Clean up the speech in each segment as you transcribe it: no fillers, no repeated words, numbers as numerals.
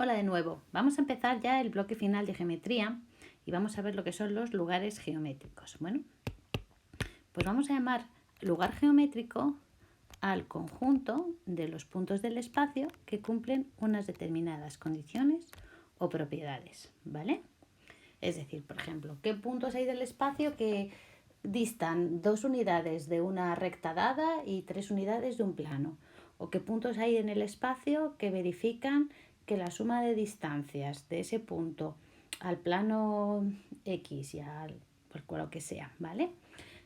Hola de nuevo, vamos a empezar ya el bloque final de geometría y vamos a ver lo que son los lugares geométricos. Bueno, pues vamos a llamar lugar geométrico al conjunto de los puntos del espacio que cumplen unas determinadas condiciones o propiedades, ¿vale? Es decir, por ejemplo, ¿qué puntos hay del espacio que distan 2 unidades de una recta dada y 3 unidades de un plano? ¿O qué puntos hay en el espacio que verifican que la suma de distancias de ese punto al plano X y al por lo que sea, ¿vale?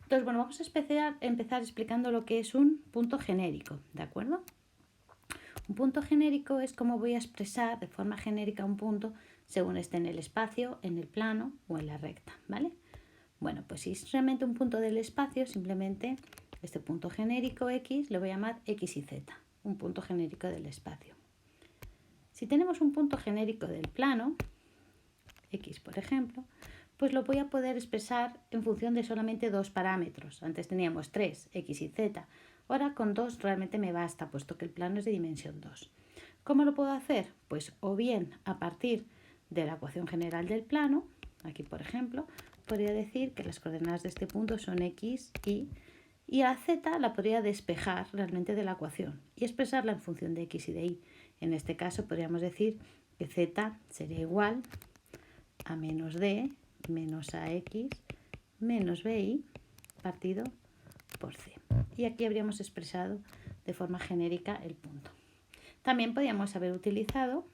Entonces, bueno, vamos a empezar explicando lo que es un punto genérico, ¿de acuerdo? Un punto genérico es como voy a expresar de forma genérica un punto según esté en el espacio, en el plano o en la recta, ¿vale? Bueno, pues si es realmente un punto del espacio, simplemente este punto genérico X lo voy a llamar X y Z, un punto genérico del espacio. Si tenemos un punto genérico del plano, X por ejemplo, pues lo voy a poder expresar en función de solamente 2 parámetros. Antes teníamos 3, X y Z. Ahora con 2 realmente me basta, puesto que el plano es de dimensión 2. ¿Cómo lo puedo hacer? Pues o bien a partir de la ecuación general del plano, aquí por ejemplo, podría decir que las coordenadas de este punto son X, y a Z la podría despejar realmente de la ecuación y expresarla en función de X y de Y. En este caso podríamos decir que Z sería igual a menos D menos AX menos BY partido por C. Y aquí habríamos expresado de forma genérica el punto. También podríamos haber utilizado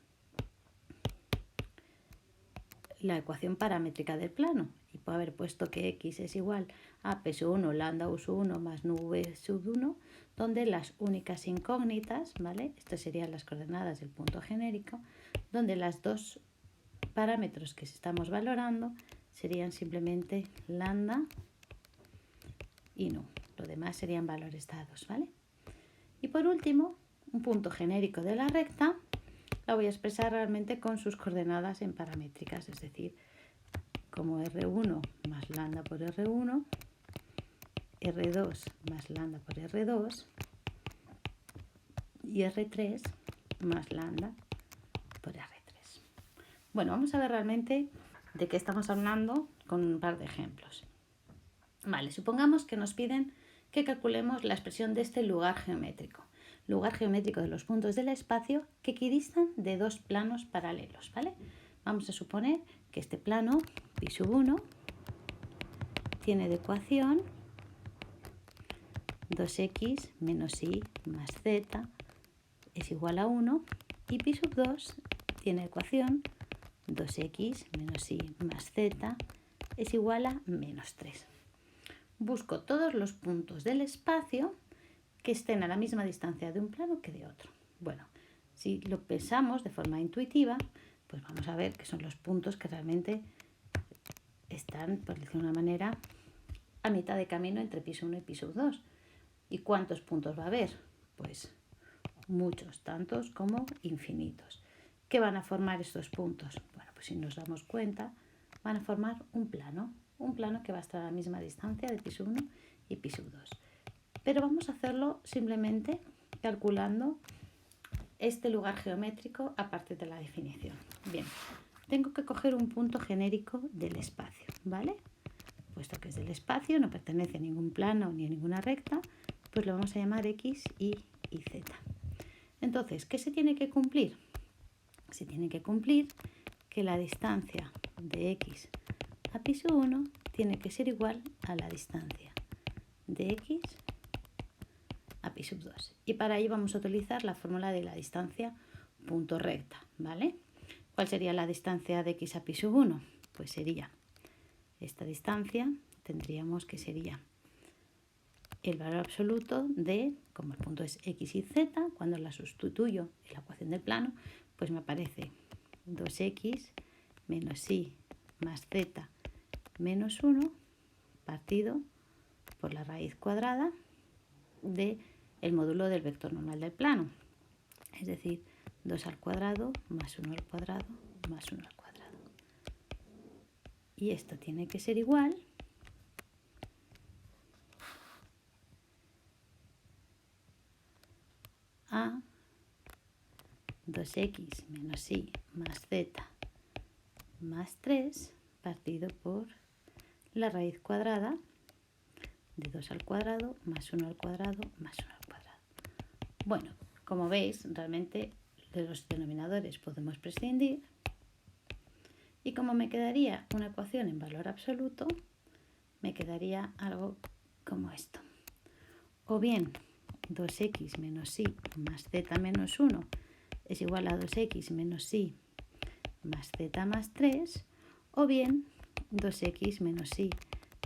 la ecuación paramétrica del plano y puedo haber puesto que X es igual a P sub 1 lambda U sub 1 más nu V sub 1, donde las únicas incógnitas, ¿vale? Estas serían las coordenadas del punto genérico, donde las dos parámetros que estamos valorando serían simplemente lambda y nu. Lo demás serían valores dados, ¿vale? Y por último, un punto genérico de la recta la voy a expresar realmente con sus coordenadas en paramétricas, es decir, como R1 más lambda por R1, R2 más lambda por R2 y R3 más lambda por R3. Bueno, vamos a ver realmente de qué estamos hablando con un par de ejemplos. Vale, supongamos que nos piden que calculemos la expresión de este lugar geométrico de los puntos del espacio que equidistan de dos planos paralelos, ¿vale? Vamos a suponer que este plano, pi sub 1, tiene de ecuación 2x menos y más z es igual a 1 y pi sub 2 tiene ecuación 2x menos y más z es igual a menos 3. Busco todos los puntos del espacio que estén a la misma distancia de un plano que de otro. Bueno, si lo pensamos de forma intuitiva, pues vamos a ver que son los puntos que realmente están, por decirlo de una manera, a mitad de camino entre pi sub 1 y pi sub 2. ¿Y cuántos puntos va a haber? Pues muchos, tantos como infinitos. ¿Qué van a formar estos puntos? Bueno, pues si nos damos cuenta, van a formar un plano que va a estar a la misma distancia de pi sub 1 y pi sub 2. Pero vamos a hacerlo simplemente calculando este lugar geométrico a partir de la definición. Bien, tengo que coger un punto genérico del espacio, ¿vale? Puesto que es del espacio, no pertenece a ningún plano ni a ninguna recta, pues lo vamos a llamar X, Y y Z. Entonces, ¿qué se tiene que cumplir? Se tiene que cumplir que la distancia de X a pi sub 1 tiene que ser igual a la distancia de X a pi sub 2. Y para ello vamos a utilizar la fórmula de la distancia punto recta, ¿vale? ¿Cuál sería la distancia de X a pi sub 1? Pues sería esta distancia, tendríamos que sería el valor absoluto de, como el punto es X y Z, cuando la sustituyo en la ecuación del plano, pues me aparece 2x menos y más z menos 1 partido por la raíz cuadrada del módulo del vector normal del plano. Es decir, 2 al cuadrado más 1 al cuadrado más 1 al cuadrado. Y esto tiene que ser igual a 2x menos y más z más 3 partido por la raíz cuadrada de 2 al cuadrado más 1 al cuadrado más 1 al cuadrado. Bueno, como veis, realmente de los denominadores podemos prescindir. Y como me quedaría una ecuación en valor absoluto, me quedaría algo como esto. O bien 2x menos y más z menos 1 es igual a 2x menos y más z más 3, o bien 2x menos y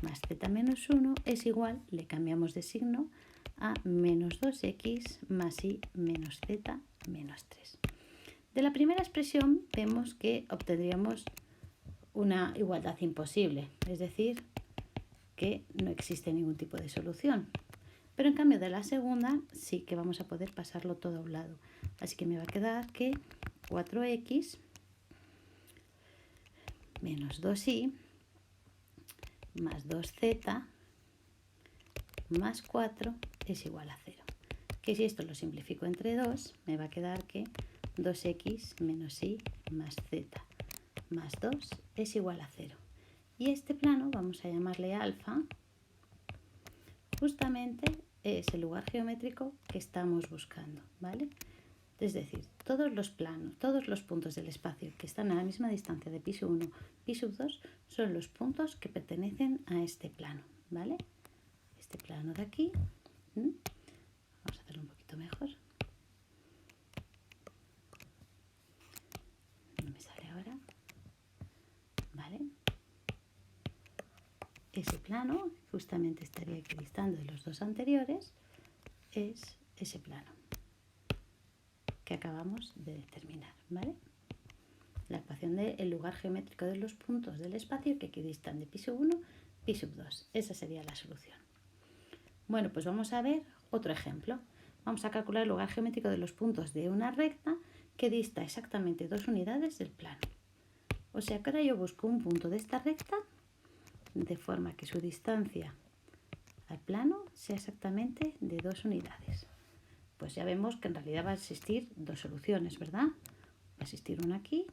más z menos 1 es igual, le cambiamos de signo, a menos 2x más y menos z menos 3. De la primera expresión vemos que obtendríamos una igualdad imposible, es decir, que no existe ningún tipo de solución. Pero en cambio de la segunda sí que vamos a poder pasarlo todo a un lado. Así que me va a quedar que 4x menos 2y más 2z más 4 es igual a 0. Que si esto lo simplifico entre 2, me va a quedar que 2x menos y más z más 2 es igual a 0. Y este plano vamos a llamarle alfa. Justamente es el lugar geométrico que estamos buscando, ¿vale? Es decir, todos los planos, todos los puntos del espacio que están a la misma distancia de pi sub 1, pi sub 2, son los puntos que pertenecen a este plano, ¿vale? Este plano de aquí. Vamos a hacerlo un poquito mejor. No me sale ahora. ¿Vale? Ese plano, justamente estaría equidistante de los dos anteriores, es ese plano que acabamos de determinar, ¿vale? La ecuación del lugar geométrico de los puntos del espacio que equidistan de pi sub 1, pi sub 2. Esa sería la solución. Bueno, pues vamos a ver otro ejemplo. Vamos a calcular el lugar geométrico de los puntos de una recta que dista exactamente 2 unidades del plano. O sea que ahora yo busco un punto de esta recta de forma que su distancia al plano sea exactamente de 2 unidades. Pues ya vemos que en realidad va a existir dos soluciones, ¿verdad? Va a existir una aquí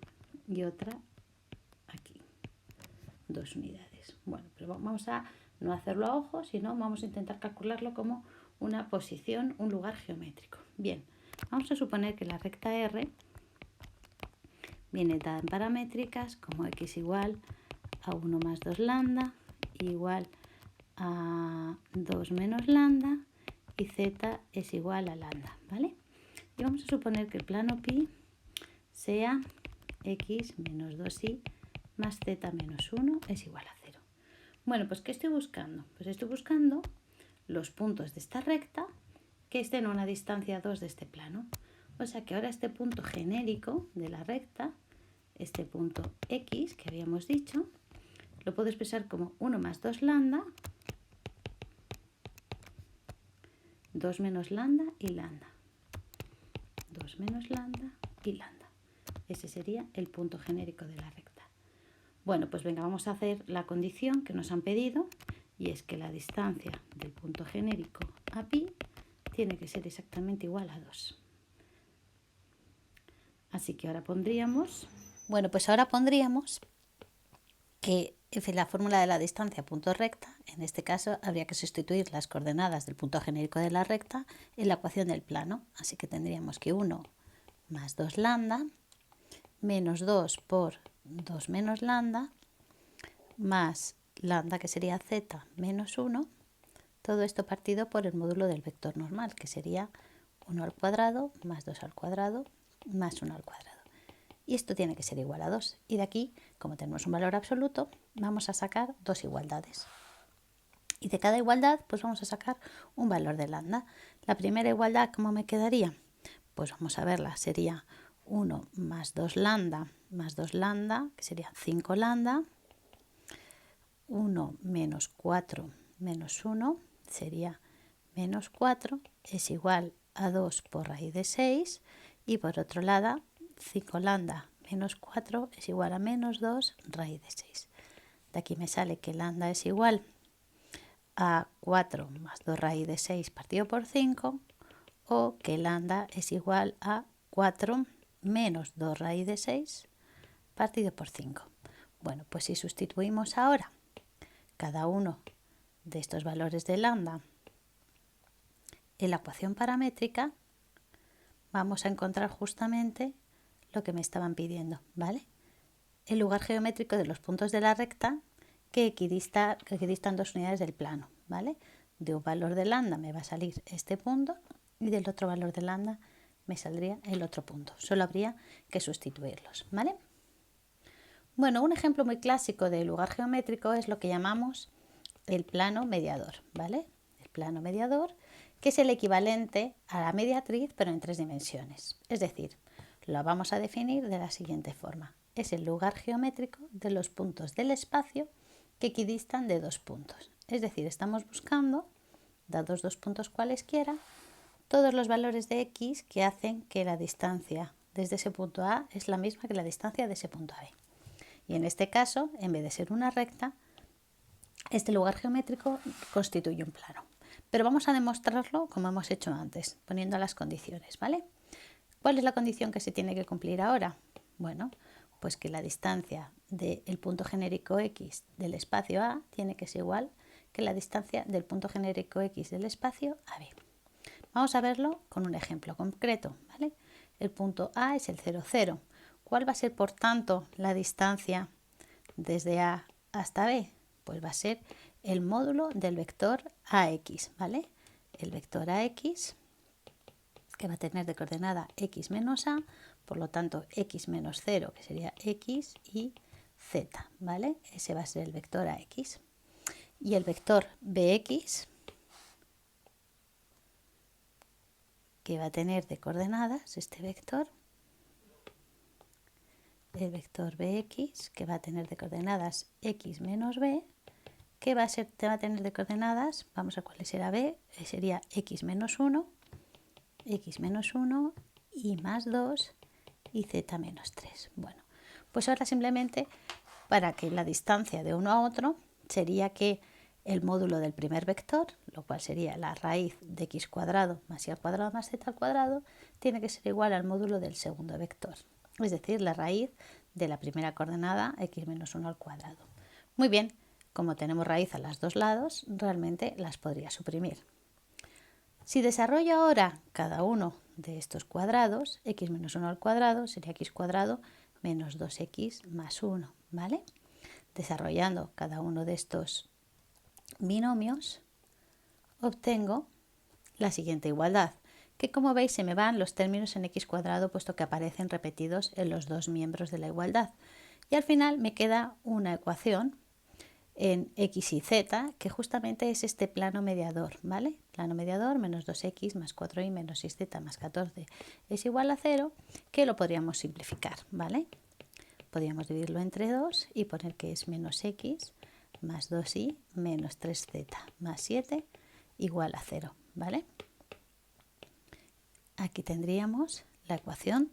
y otra aquí. 2 unidades. Bueno, pero vamos a no hacerlo a ojo, sino vamos a intentar calcularlo como una posición, un lugar geométrico. Bien, vamos a suponer que la recta R viene dada en paramétricas como x igual a 1 más 2 lambda igual a 2 menos lambda y z es igual a lambda, ¿vale? Y vamos a suponer que el plano pi sea x menos 2y más z menos 1 es igual a 0. Bueno, pues ¿qué estoy buscando? Pues estoy buscando los puntos de esta recta que estén a una distancia 2 de este plano. O sea que ahora este punto genérico de la recta, este punto x que habíamos dicho, lo puedo expresar como 1 más 2 lambda, 2 menos lambda y lambda. 2 menos lambda y lambda. Ese sería el punto genérico de la recta. Bueno, pues venga, vamos a hacer la condición que nos han pedido y es que la distancia del punto genérico a pi tiene que ser exactamente igual a 2. Así que ahora pondríamos... Bueno, pues ahora pondríamos que la fórmula de la distancia punto recta, en este caso habría que sustituir las coordenadas del punto genérico de la recta en la ecuación del plano. Así que tendríamos que 1 más 2 lambda menos 2 por 2 menos lambda más lambda, que sería z menos 1, todo esto partido por el módulo del vector normal, que sería 1 al cuadrado más 2 al cuadrado más 1 al cuadrado. Y esto tiene que ser igual a 2. Y de aquí, como tenemos un valor absoluto, vamos a sacar dos igualdades. Y de cada igualdad, pues vamos a sacar un valor de lambda. La primera igualdad, ¿cómo me quedaría? Pues vamos a verla, sería 1 más 2 lambda, que sería 5 lambda. 1 menos 4 menos 1 sería menos 4, es igual a 2 por raíz de 6. Y por otro lado, 5 lambda menos 4 es igual a menos 2 raíz de 6. De aquí me sale que lambda es igual a 4 más 2 raíz de 6 partido por 5, o que lambda es igual a 4 menos 2 raíz de 6 partido por 5. Bueno, pues si sustituimos ahora cada uno de estos valores de lambda en la ecuación paramétrica, vamos a encontrar justamente lo que me estaban pidiendo, ¿vale? El lugar geométrico de los puntos de la recta que equidistan 2 unidades del plano, ¿vale? De un valor de lambda me va a salir este punto y del otro valor de lambda me saldría el otro punto. Solo habría que sustituirlos, ¿vale? Bueno, un ejemplo muy clásico de lugar geométrico es lo que llamamos el plano mediador, ¿vale? El plano mediador, que es el equivalente a la mediatriz, pero en 3 dimensiones. Es decir, lo vamos a definir de la siguiente forma. Es el lugar geométrico de los puntos del espacio que equidistan de 2 puntos. Es decir, estamos buscando, dados 2 puntos cualesquiera, todos los valores de x que hacen que la distancia desde ese punto A es la misma que la distancia de ese punto a B. Y en este caso, en vez de ser una recta, este lugar geométrico constituye un plano. Pero vamos a demostrarlo como hemos hecho antes, poniendo las condiciones, ¿vale? ¿Cuál es la condición que se tiene que cumplir ahora? Bueno, pues que la distancia del punto genérico x del espacio A tiene que ser igual que la distancia del punto genérico x del espacio AB. Vamos a verlo con un ejemplo concreto, ¿vale? El punto A es el 0, 0. ¿Cuál va a ser, por tanto, la distancia desde A hasta B? Pues va a ser el módulo del vector AX, ¿vale? El vector AX, que va a tener de coordenada x menos A, por lo tanto x menos 0, que sería x y z, ¿vale? Ese va a ser el vector AX. Y el vector BX, que va a tener de coordenadas este vector, el vector Bx, que va a tener de coordenadas x menos b, que va a tener de coordenadas, vamos a cuál será b, sería x menos 1 y más 2 y z menos 3. Bueno, pues ahora simplemente para que la distancia de uno a otro sería que el módulo del primer vector, lo cual sería la raíz de x cuadrado más y al cuadrado más z al cuadrado, tiene que ser igual al módulo del segundo vector, es decir, la raíz de la primera coordenada x menos 1 al cuadrado. Muy bien, como tenemos raíz a los dos lados, realmente las podría suprimir. Si desarrollo ahora cada uno de estos cuadrados, x menos 1 al cuadrado sería x cuadrado menos 2x más 1, ¿vale? Desarrollando cada uno de estos binomios, obtengo la siguiente igualdad, que como veis se me van los términos en x cuadrado puesto que aparecen repetidos en los dos miembros de la igualdad. Y al final me queda una ecuación en x y z, que justamente es este plano mediador, ¿vale? Plano mediador menos 2x más 4y menos 6z más 14 es igual a 0, que lo podríamos simplificar, ¿vale? Podríamos dividirlo entre 2 y poner que es menos x más 2y menos 3z más 7 igual a 0, ¿vale? Aquí tendríamos la ecuación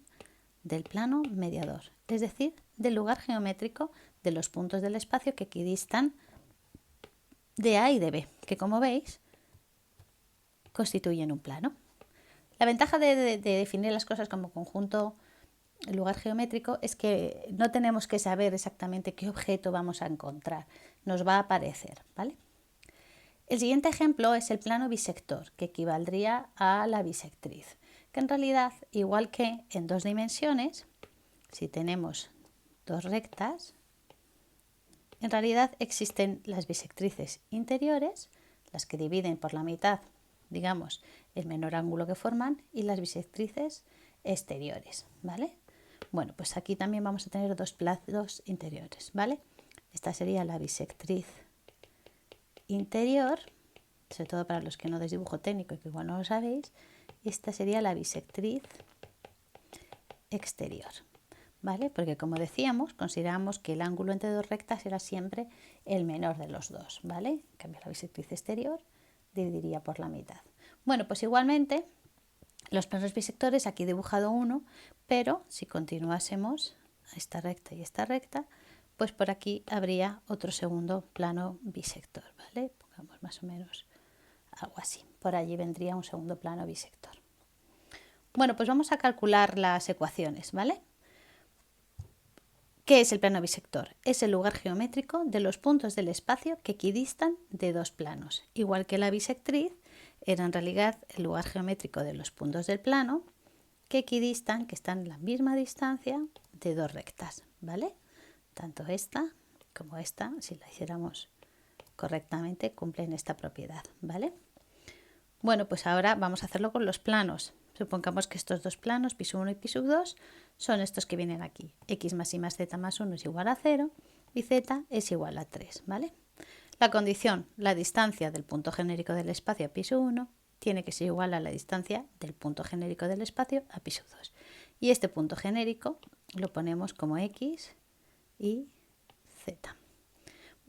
del plano mediador, es decir, del lugar geométrico de los puntos del espacio que equidistan de A y de B, que como veis constituyen un plano. La ventaja de definir las cosas como conjunto lugar geométrico es que no tenemos que saber exactamente qué objeto vamos a encontrar, nos va a aparecer, ¿vale? El siguiente ejemplo es el plano bisector, que equivaldría a la bisectriz, que en realidad, igual que en 2 dimensiones, si tenemos 2 rectas, en realidad existen las bisectrices interiores, las que dividen por la mitad, digamos, el menor ángulo que forman, y las bisectrices exteriores, ¿vale? Bueno, pues aquí también vamos a tener 2 planos interiores, ¿vale? Esta sería la bisectriz interior, sobre todo para los que no des dibujo técnico y que igual no lo sabéis. Esta sería la bisectriz exterior, ¿vale? Porque como decíamos, consideramos que el ángulo entre 2 rectas era siempre el menor de los dos, ¿vale? En cambio, la bisectriz exterior dividiría por la mitad. Bueno, pues igualmente los planos bisectores, aquí he dibujado uno, pero si continuásemos a esta recta y esta recta, pues por aquí habría otro segundo plano bisector, ¿vale? Pongamos más o menos algo así. Por allí vendría un segundo plano bisector. Bueno, pues vamos a calcular las ecuaciones, ¿vale? ¿Qué es el plano bisector? Es el lugar geométrico de los puntos del espacio que equidistan de dos planos. Igual que la bisectriz, era en realidad el lugar geométrico de los puntos del plano que equidistan, que están a la misma distancia de dos rectas, ¿vale? Tanto esta como esta, si la hiciéramos correctamente, cumplen esta propiedad, ¿vale? Bueno, pues ahora vamos a hacerlo con los planos. Supongamos que estos dos planos, pi sub 1 y pi sub 2, son estos que vienen aquí. X más y más z más 1 es igual a 0 y z es igual a 3, ¿vale? La condición, la distancia del punto genérico del espacio a pi sub 1 tiene que ser igual a la distancia del punto genérico del espacio a pi sub 2. Y este punto genérico lo ponemos como x y z.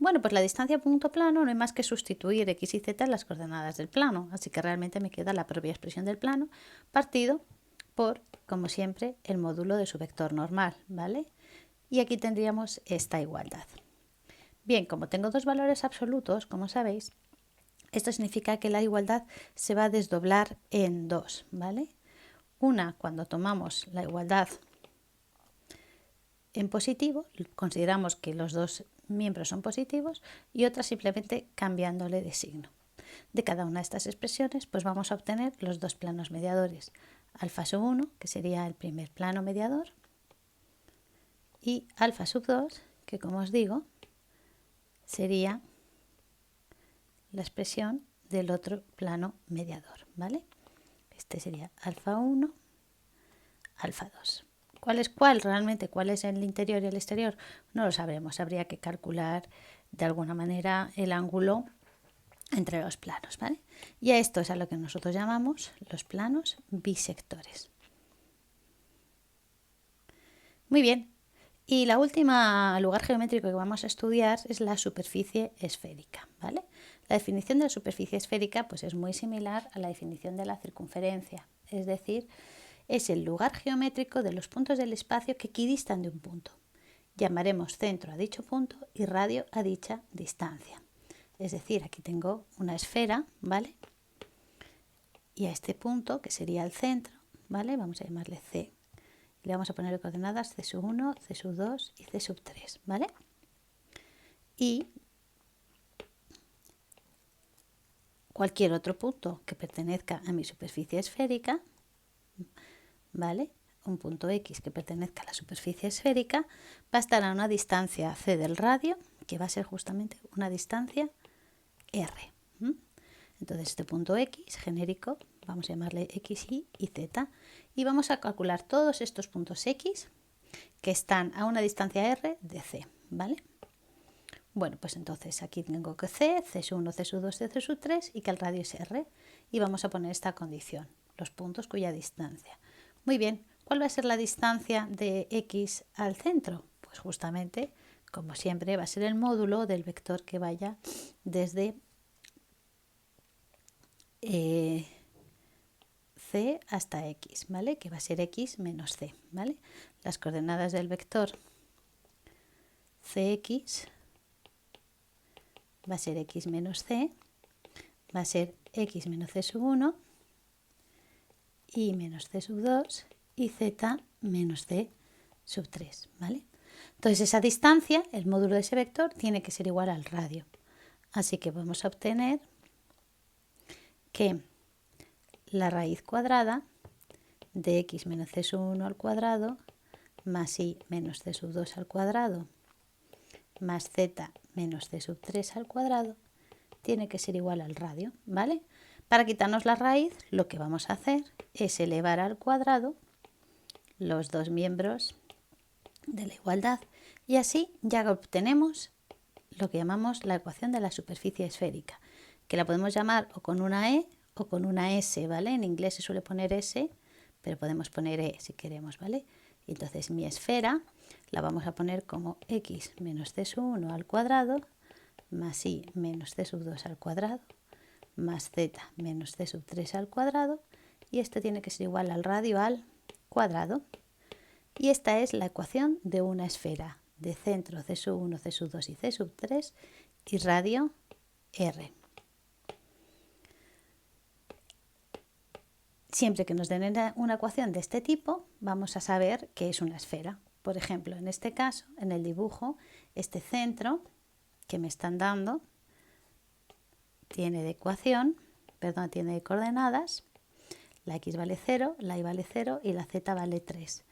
Bueno, pues la distancia punto plano no hay más que sustituir x y z en las coordenadas del plano, así que realmente me queda la propia expresión del plano partido por, como siempre, el módulo de su vector normal, ¿vale? Y aquí tendríamos esta igualdad. Bien, como tengo dos valores absolutos, como sabéis, esto significa que la igualdad se va a desdoblar en dos, ¿vale? Una, cuando tomamos la igualdad en positivo, consideramos que los dos miembros son positivos, y otra simplemente cambiándole de signo. De cada una de estas expresiones, pues vamos a obtener los dos planos mediadores. Alfa sub 1, que sería el primer plano mediador, y alfa sub 2, que como os digo, sería la expresión del otro plano mediador, ¿vale? Este sería alfa 1, alfa 2. ¿Cuál es cuál realmente? ¿Cuál es el interior y el exterior? No lo sabremos. Habría que calcular de alguna manera el ángulo entre los planos, ¿vale? Y a esto es a lo que nosotros llamamos los planos bisectores. Muy bien. Y la última lugar geométrico que vamos a estudiar es la superficie esférica, ¿vale? La definición de la superficie esférica pues es muy similar a la definición de la circunferencia, es decir, es el lugar geométrico de los puntos del espacio que equidistan de un punto. Llamaremos centro a dicho punto y radio a dicha distancia. Es decir, aquí tengo una esfera, ¿vale? Y a este punto, que sería el centro, ¿vale? Vamos a llamarle C. Le vamos a poner coordenadas C sub 1, C sub 2 y C sub 3, ¿vale? Y cualquier otro punto que pertenezca a mi superficie esférica, ¿vale? Un punto X que pertenezca a la superficie esférica va a estar a una distancia C del radio, que va a ser justamente una distancia R. Entonces este punto X genérico, vamos a llamarle X, y Z, y vamos a calcular todos estos puntos X que están a una distancia R de C, ¿vale? Bueno, pues entonces aquí tengo que C, C sub 1, C sub 2, C sub 3 y que el radio es R, y vamos a poner esta condición, los puntos cuya distancia. Muy bien, ¿cuál va a ser la distancia de X al centro? Pues justamente, como siempre, va a ser el módulo del vector que vaya desde C hasta X, ¿vale? Que va a ser X menos C, ¿vale? Las coordenadas del vector Cx va a ser X menos C, va a ser X menos C sub 1, Y menos C sub 2 y Z menos C sub 3, ¿vale? Entonces esa distancia, el módulo de ese vector, tiene que ser igual al radio. Así que vamos a obtener que la raíz cuadrada de X menos C sub 1 al cuadrado más Y menos C sub 2 al cuadrado más Z menos C sub 3 al cuadrado tiene que ser igual al radio, ¿vale? Para quitarnos la raíz, lo que vamos a hacer es elevar al cuadrado los dos miembros de la igualdad, y así ya obtenemos lo que llamamos la ecuación de la superficie esférica, que la podemos llamar o con una E o con una S, ¿vale? En inglés se suele poner S, pero podemos poner E si queremos, ¿vale? Entonces mi esfera la vamos a poner como X menos C sub 1 al cuadrado más Y menos C sub 2 al cuadrado más Z menos C sub 3 al cuadrado, y esto tiene que ser igual al radio al cuadrado. Y esta es la ecuación de una esfera de centro C sub 1, C sub 2 y C sub 3 y radio R. siempre que nos den una ecuación de este tipo, vamos a saber que es una esfera. Por ejemplo, en este caso, en el dibujo, este centro que me están dando tiene de coordenadas, la x vale 0, la y vale 0 y la z vale 3.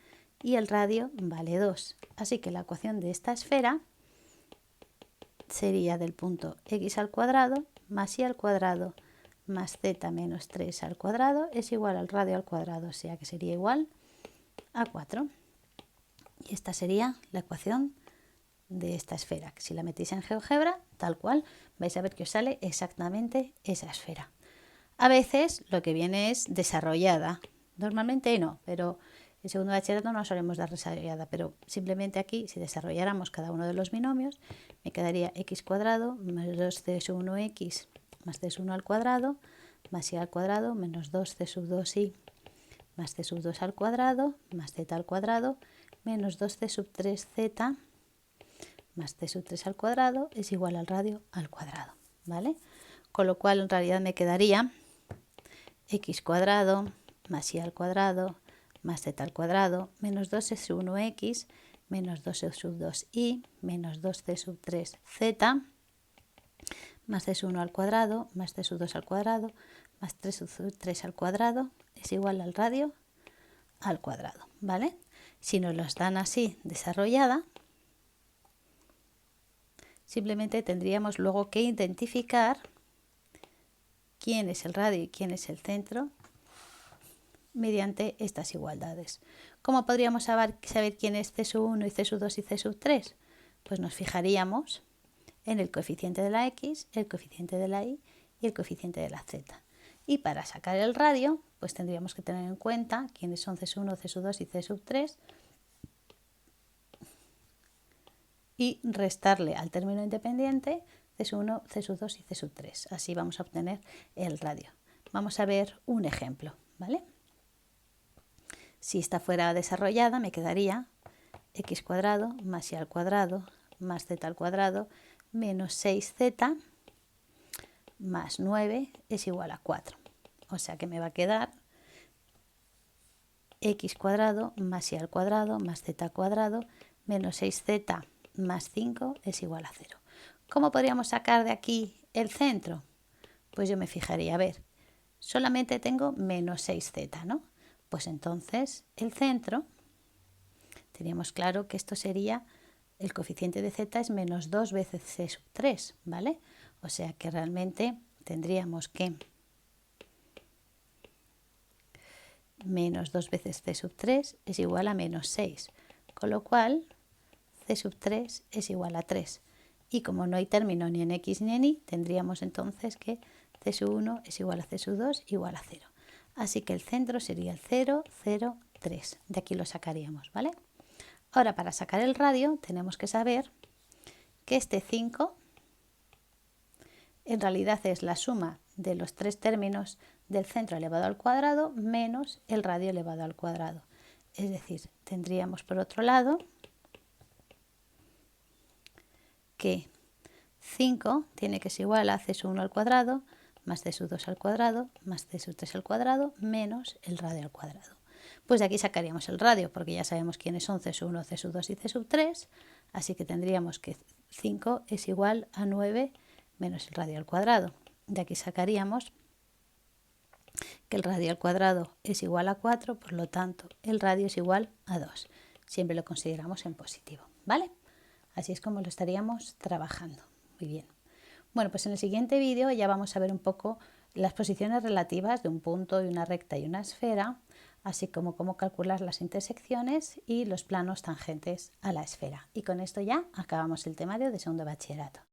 Y el radio vale 2. Así que la ecuación de esta esfera sería del punto x al cuadrado más y al cuadrado más z menos 3 al cuadrado es igual al radio al cuadrado, o sea que sería igual a 4. Y esta sería la ecuación de esta esfera, que si la metéis en GeoGebra, tal cual, vais a ver que os sale exactamente esa esfera. A veces lo que viene es desarrollada, normalmente no, pero en segundo bachillerato no solemos dar desarrollada, pero simplemente aquí, si desarrolláramos cada uno de los binomios, me quedaría x cuadrado más 2c1x más c 1 al cuadrado, más y al cuadrado, menos 2c sub 2y más c sub 2 al cuadrado, más z al cuadrado, menos 2c sub 3z más c sub 3 al cuadrado es igual al radio al cuadrado, ¿vale? Con lo cual en realidad me quedaría x cuadrado más y al cuadrado más z al cuadrado menos 2c sub 1x menos 2c sub 2y menos 2c sub 3z más c sub 1 al cuadrado más c sub 2 al cuadrado más 3 sub 3 al cuadrado es igual al radio al cuadrado, ¿vale? Si nos los dan así desarrollada, simplemente tendríamos luego que identificar quién es el radio y quién es el centro mediante estas igualdades. ¿Cómo podríamos saber quién es C sub 1 y C sub 2 y C sub 3? Pues nos fijaríamos en el coeficiente de la x, el coeficiente de la y y el coeficiente de la z. Y para sacar el radio, pues tendríamos que tener en cuenta quiénes son C sub 1, C sub 2 y C sub 3 y restarle al término independiente C sub 1, C sub 2 y C sub 3. Así vamos a obtener el radio. Vamos a ver un ejemplo, ¿vale? Si esta fuera desarrollada, me quedaría x cuadrado más y al cuadrado más z al cuadrado menos 6z más 9 es igual a 4. O sea que me va a quedar x cuadrado más y al cuadrado más z al cuadrado menos 6z más 5 es igual a 0. ¿Cómo podríamos sacar de aquí el centro? Pues yo me fijaría, a ver, solamente tengo menos 6z, ¿no? Pues entonces el centro, teníamos claro que esto sería, el coeficiente de z es menos 2 veces c sub 3, ¿vale? O sea que realmente tendríamos que menos 2 veces c sub 3 es igual a menos 6, con lo cual c sub 3 es igual a 3. Y como no hay término ni en x ni en y, tendríamos entonces que c sub 1 es igual a c sub 2 igual a 0. Así que el centro sería el 0, 0, 3. De aquí lo sacaríamos, ¿vale? Ahora, para sacar el radio, tenemos que saber que este 5 en realidad es la suma de los tres términos del centro elevado al cuadrado menos el radio elevado al cuadrado. Es decir, tendríamos por otro lado que 5 tiene que ser igual a c sub 1 al cuadrado más c sub 2 al cuadrado más c sub 3 al cuadrado menos el radio al cuadrado. Pues de aquí sacaríamos el radio, porque ya sabemos quiénes son c sub 1, c sub 2 y c sub 3, así que tendríamos que 5 es igual a 9 menos el radio al cuadrado. De aquí sacaríamos que el radio al cuadrado es igual a 4, por lo tanto el radio es igual a 2. Siempre lo consideramos en positivo, ¿vale? Así es como lo estaríamos trabajando. Muy bien. Bueno, pues en el siguiente vídeo ya vamos a ver un poco las posiciones relativas de un punto y una recta y una esfera, así como cómo calcular las intersecciones y los planos tangentes a la esfera. Y con esto ya acabamos el temario de segundo bachillerato.